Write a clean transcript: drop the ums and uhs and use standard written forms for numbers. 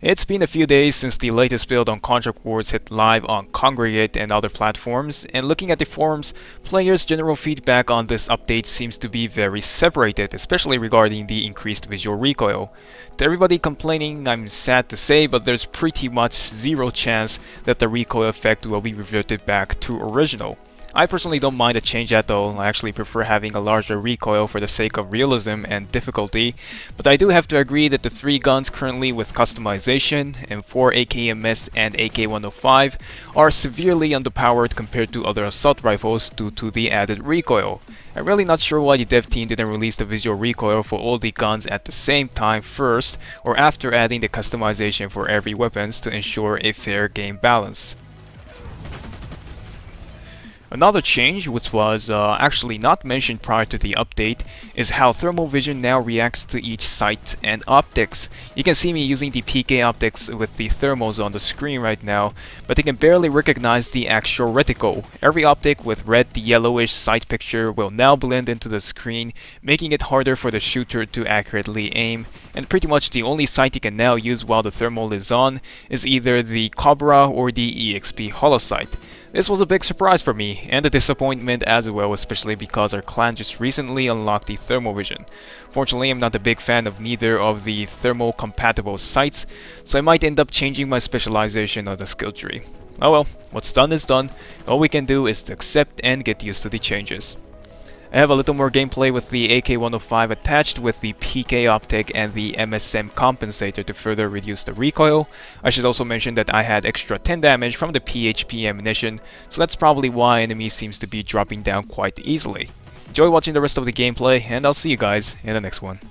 It's been a few days since the latest build on Contract Wars hit live on Congregate and other platforms, and looking at the forums, players' general feedback on this update seems to be very separated, especially regarding the increased visual recoil. To everybody complaining, I'm sad to say, but there's pretty much zero chance that the recoil effect will be reverted back to original. I personally don't mind a change at all. I actually prefer having a larger recoil for the sake of realism and difficulty, but I do have to agree that the 3 guns currently with customization, M4, AKMS, and AK105 are severely underpowered compared to other assault rifles due to the added recoil. I'm really not sure why the dev team didn't release the visual recoil for all the guns at the same time first, or after adding the customization for every weapons to ensure a fair game balance. Another change, which was actually not mentioned prior to the update, is how thermal vision now reacts to each sight and optics. You can see me using the PK optics with the thermals on the screen right now, but you can barely recognize the actual reticle. Every optic with red to yellowish sight picture will now blend into the screen, making it harder for the shooter to accurately aim, and pretty much the only sight you can now use while the thermal is on is either the Cobra or the EXP holosight. This was a big surprise for me, and a disappointment as well, especially because our clan just recently unlocked the thermal vision. Fortunately, I'm not a big fan of neither of the thermal compatible sights, so I might end up changing my specialization on the skill tree. Oh well, what's done is done. All we can do is to accept and get used to the changes. I have a little more gameplay with the AK105 attached with the PK optic and the MSM compensator to further reduce the recoil. I should also mention that I had extra 10 damage from the PHP ammunition, so that's probably why enemy seems to be dropping down quite easily. Enjoy watching the rest of the gameplay, and I'll see you guys in the next one.